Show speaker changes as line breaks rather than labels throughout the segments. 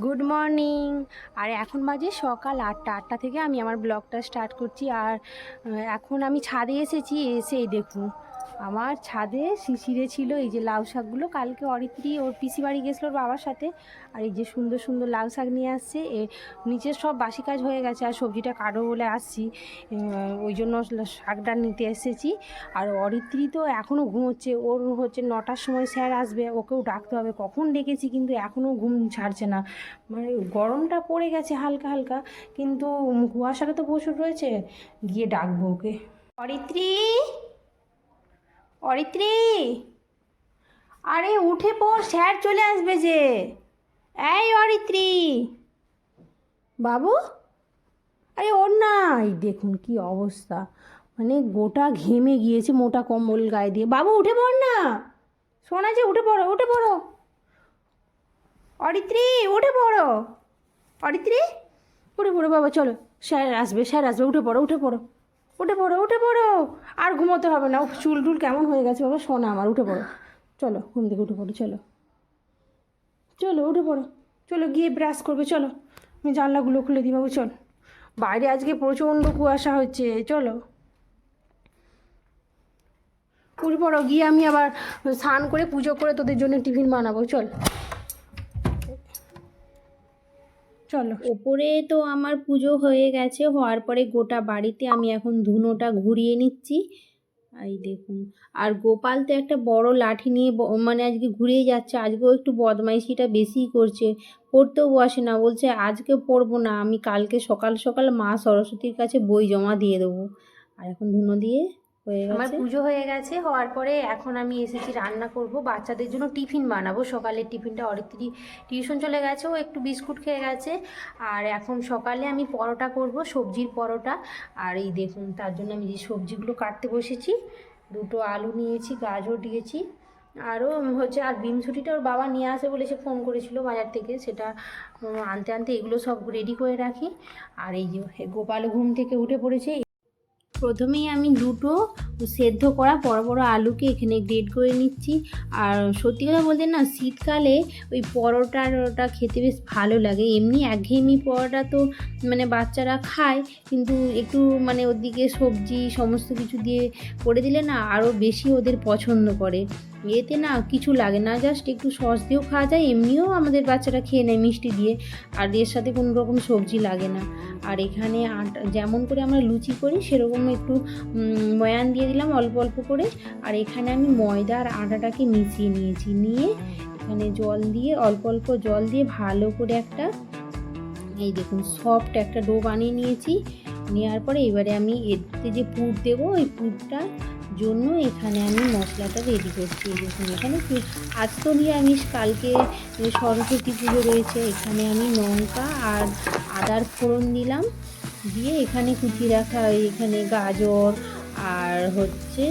Good morning. আর এখন বাজে সকাল ৮টা থেকে আমি আমার ব্লগটা স্টার্ট করছি। আর এখন আমি ছাদে এসেছি, এসে এই দেখুন আমার ছাদে শিশিরে ছিল এই যে লাউ শাকগুলো। কালকে অরিত্রী ওর পিসি বাড়ি গেছিলো ওর বাবার সাথে, আর এই যে সুন্দর সুন্দর লাউ শাক নিয়ে আসছে। নিচের সব বাসি কাজ হয়ে গেছে, আর সবজিটা কাটো বলে আসছি, ওই জন্য শাকটা নিতে এসেছি। আর অরিত্রী তো এখনও ঘুমোচ্ছে, ওর হচ্ছে 9টার সময় স্যার আসবে, ওকেও ডাকতে হবে। কখন ডেকেছি কিন্তু এখনও ঘুম ছাড়ছে না। মানে গরমটা পড়ে গেছে হালকা হালকা, কিন্তু কুয়াশাটা তো প্রচুর রয়েছে। গিয়ে ডাকবো ওকে। অরিত্রী, অরিত্রী, আরে উঠে পড়, স্যার চলে আসবে যে। এই অরিত্রী বাবু, আরে ওর না, এই দেখুন কি অবস্থা, মানে গোটা ঘেমে গিয়েছে, মোটা কম্বল গায়ে দিয়ে। বাবু উঠে পড় না, শোনা যে, উঠে পড়ো, উঠে পড়ো। অরিত্রী উঠে পড়ো, অরিত্রী উঠে পড়ো বাবা, চলো স্যার আসবে, স্যার আসবে, উঠে পড়ো, উঠে পড়ো, উঠে পড়ো, উঠে পড়ো। আর ঘুমোতে হবে না, চুল টুল কেমন হয়ে গেছে বাবা, শোনা আমার, উঠে পড়ো, চলো ঘুম থেকে উঠে পড়ো, চলো চলো উঠে পড়ো, চলো গিয়ে ব্রাশ করবে, চলো আমি জানলাগুলো খুলে দিই বাবু, চল। বাইরে আজকে প্রচণ্ড কুয়াশা হচ্ছে, চলো উঠে পড়ো। গিয়ে আমি আবার স্নান করে পুজো করে তোদের জন্য টিফিন বানাবো, চল চলো। ওপরে তো আমার পুজো হয়ে গেছে, হওয়ার পরে গোটা বাড়িতে আমি এখন ধুনোটা ঘুরিয়ে নিচ্ছি। এই দেখুন, আর গোপাল তো একটা বড় লাঠি নিয়ে মানে আজকে ঘুরিয়ে যাচ্ছে। আজকেও একটু বদমাইশিটা বেশিই করছে, পড়তেও বসে না, বলছে আজকে পড়বো না, আমি কালকে সকাল সকাল মা সরস্বতীর কাছে বই জমা দিয়ে দেবো। আর এখন ধুনো দিয়ে হয়ে গেছে, আমার পুজো হয়ে গেছে। হওয়ার পরে এখন আমি এসেছি রান্না করব, বাচ্চাদের জন্য টিফিন বানাবো। সকালের টিফিনটা অরিত্রী টিউশন চলে গেছে, ও একটু বিস্কুট খেয়ে গেছে। আর এখন সকালে আমি পরোটা করব, সবজির পরোটা। আর এই দেখুন তার জন্য আমি যে সবজিগুলো কাটতে বসেছি, দুটো আলু নিয়েছি, গাজর দিয়েছি, আরও হচ্ছে, আর বিমছুটিটা ওর বাবা নিয়ে আসে বলে সে ফোন করেছিল বাজার থেকে, সেটা আনতে আনতে এগুলো সব রেডি করে রাখি। আর এই যে গোপাল ঘুম থেকে উঠে পড়েছে। প্রথমেই আমি দুটো সেদ্ধ করা বড় বড় আলুকে এখানে গ্রেট করে নিচ্ছি। আর সত্যি কথা বলতে না, শীতকালে ওই পরোটাটা খেতে বেশ ভালো লাগে। এমনি একঘেয়েমি পরোটা তো মানে বাচ্চারা খায়, কিন্তু একটু মানে ওদিকে সবজি সমস্ত কিছু দিয়ে করে দিলে না আরও বেশি ওদের পছন্দ করে। এতে না কিছু লাগে না, জাস্ট একটু সস দিয়েও খাওয়া যায়, এমনিও আমাদের বাচ্চারা খেয়ে নেয় মিষ্টি দিয়ে, আর এর সাথে কোনো রকম সবজি লাগে না। আর এখানে আটা যেমন করে আমরা লুচি করি সেরকম একটু ময়ান দিয়ে দিলাম অল্প অল্প করে। আর এখানে আমি ময়দা আর আটাটাকে মিশিয়ে নিয়েছি, নিয়ে এখানে জল দিয়ে অল্প অল্প জল দিয়ে ভালো করে একটা, এই দেখুন সফট একটা ডো বানিয়ে নিয়েছি। নেওয়ার পরে এবারে আমি এতে যে পুর দেবো, ওই পুরটা জন্য এখানে আমি মশলাটা রেডি করছি। দেখুন এখানে আজ তো নিরামিষ, কালকে সরস্বতী পুজো রয়েছে। এখানে আমি লঙ্কা আর আদার ফোড়ন দিলাম, দিয়ে এখানে কুচি রাখা এখানে গাজর আর হচ্ছে,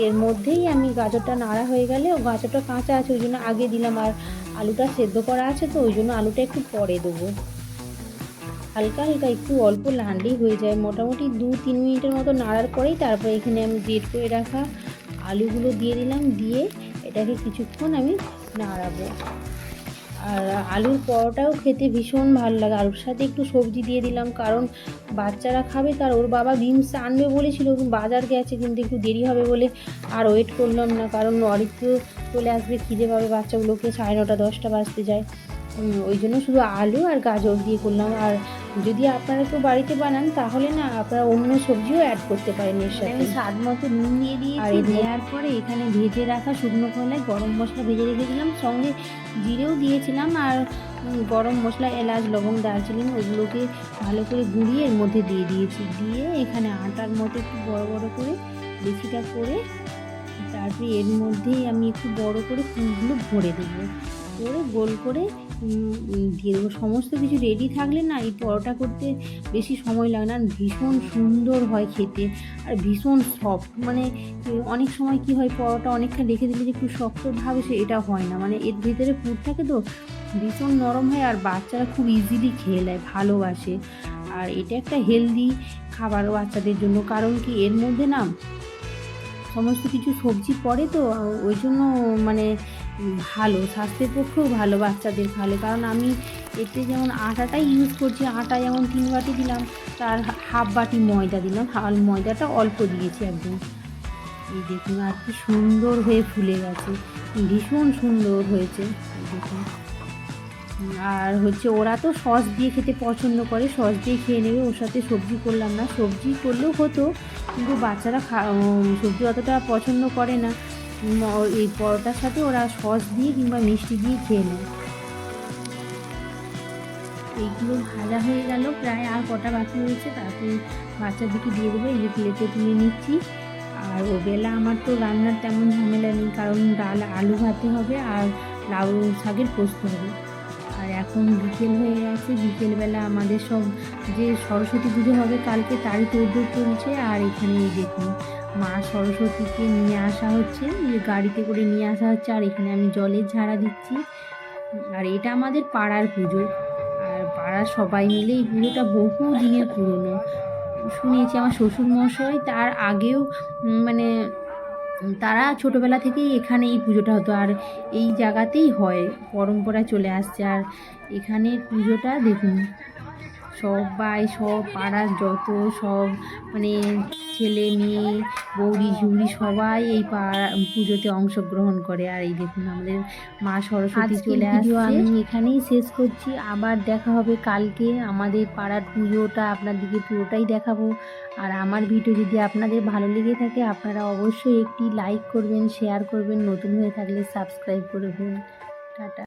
এর মধ্যেই আমি গাজরটা নাড়া হয়ে গেলে, ও গাজরটা কাঁচা আছে ওই জন্য আগে দিলাম, আর আলুটা সেদ্ধ করা আছে তো ওই জন্য আলুটা একটু পরে দেবো। হালকা হালকা একটু অল্প নাড়লেই হয়ে যায়, মোটামুটি 2-3 মিনিটের মতো নাড়ার পরেই তারপরে এখানে আমি গ্রেট করে রাখা আলুগুলো দিয়ে দিলাম, দিয়ে এটাকে কিছুক্ষণ আমি নাড়াবো। আর আলুর পরোটাও খেতে ভীষণ ভালো লাগে, আলুর সাথে একটু সবজি দিয়ে দিলাম, কারণ বাচ্চারা খাবে। তার ওর বাবা বিমস আনবে বলেছিল, বাজার গেছে, কিন্তু একটু দেরি হবে বলে আর ওয়েট করলাম না, কারণ অরিত্র চলে আসবে, খিদে পাবে বাচ্চাগুলোকে, 9:30-10টা বাজতে যায়। ওই জন্য শুধু আলু আর গাজর দিয়ে করলাম। আর যদি আপনারা কেউ বাড়িতে বানান তাহলে না আপনারা অন্য সবজিও অ্যাড করতে পারেন এর সাথে। আমি স্বাদ মতো নুন দিয়ে দিয়েছি, আর দেওয়ার পরে এখানে ভেজে রাখা শুকনো খোলায় গরম মশলা ভেজে রেখেছিলাম, সঙ্গে জিরেও দিয়েছিলাম, আর গরম মশলা, এলাচ, লবঙ্গ, দারচিনি ওগুলোকে ভালো করে গুঁড়িয়ে এর মধ্যে দিয়ে দিয়েছি। দিয়ে এখানে আটার মতো একটু বড় বড় করে বেশিটা করে, তারপরে এর মধ্যেই আমি একটু বড় করে ফুলগুলো ভরে দেবো, করে গোল করে দিয়ে দেবো। সমস্ত কিছু রেডি থাকলে না এই পরোটা করতে বেশি সময় লাগে না, ভীষণ সুন্দর হয় খেতে, আর ভীষণ সফট। মানে অনেক সময় কি হয়, পরোটা অনেকটা রেখে দিলে যে একটু শক্ত ভাবে, সে এটা হয় না, মানে এর ভিতরে পুর থাকে তো ভীষণ নরম হয়, আর বাচ্চারা খুব ইজিলি খেয়ে নেয়, ভালোবাসে। আর এটা একটা হেলদি খাবার বাচ্চাদের জন্য, কারণ কি এর মধ্যে না সমস্ত কিছু সবজি পড়ে তো ওই জন্য মানে ভালো, স্বাস্থ্যের পক্ষেও ভালো বাচ্চাদের খাওয়ালে। কারণ আমি এতে যেমন আটাটাই ইউজ করছি, আটা যেমন 3 বাটি দিলাম, তার হাফ বাটি ময়দা দিলাম, ময়দাটা অল্প দিয়েছি একদম। এই দেখুন আর কি সুন্দর হয়ে ফুলে গেছে, ভীষণ সুন্দর হয়েছে। এই দেখুন। আর হচ্ছে ওরা তো সস দিয়ে খেতে পছন্দ করে, সস দিয়ে খেয়ে নেবে, ওর সাথে সবজি করলাম না। সবজি করলেও হতো, কিন্তু বাচ্চারা সবজি অতটা পছন্দ করে না। এই পরোটার সাথে ওরা সস দিয়ে কিংবা মিষ্টি দিয়ে খেয়ে নেয়। এইগুলো ভাজা হয়ে গেল প্রায়, আর কটা বাকি রয়েছে, তারপরে বাচ্চাদেরকে দিয়ে দেবো। এই যে প্লেটে তুলে নিচ্ছি। আর ওবেলা আমার তো রান্নার তেমন ঝামেলা নেই, কারণ ডাল আলু ভাতে হবে আর লাউ শাকের পোস্ত হবে। আর এখন বিকেল হয়ে গেছে, বিকেলবেলা আমাদের সব যে সরস্বতী পুজো হবে কালকে, তারই তোড়জোড় চলছে। আর এখানে দেখুন মা সরস্বতীকে নিয়ে আসা হচ্ছে, যে গাড়িতে করে নিয়ে আসা হচ্ছে, আর এখানে আমি জলের ঝাড়া দিচ্ছি। আর এটা আমাদের পাড়ার পুজো, আর পাড়ার সবাই মিলে এই পুজোটা বহু দিনের পুরনো। শুনেছি আমার শ্বশুরমশাই তার আগেও মানে তারা ছোটোবেলা থেকেই এখানে এই পুজোটা হতো, আর এই জায়গাতেই হয়, পরম্পরা চলে আসছে। আর এখানের পুজোটা দেখুন সবাই, সব পাড়ার যত সব মানে ছেলে মেয়ে বৌদি ঝুড়ি সবাই এই পুজোতে অংশগ্রহণ করে। আর এই দেখুন আমাদের মা সরস্বতী চলে আসছে। আমি এখানেই শেষ করছি, আবার দেখা হবে কালকে। আমাদের পাড়ার পুজোটা আপনাদেরকে পুরোটাই দেখাবো। আর আমার ভিডিও যদি আপনাদের ভালো লেগে থাকে, আপনারা অবশ্যই একটি লাইক করবেন, শেয়ার করবেন, নতুন হয়ে থাকলে সাবস্ক্রাইব করবেন। টাটা।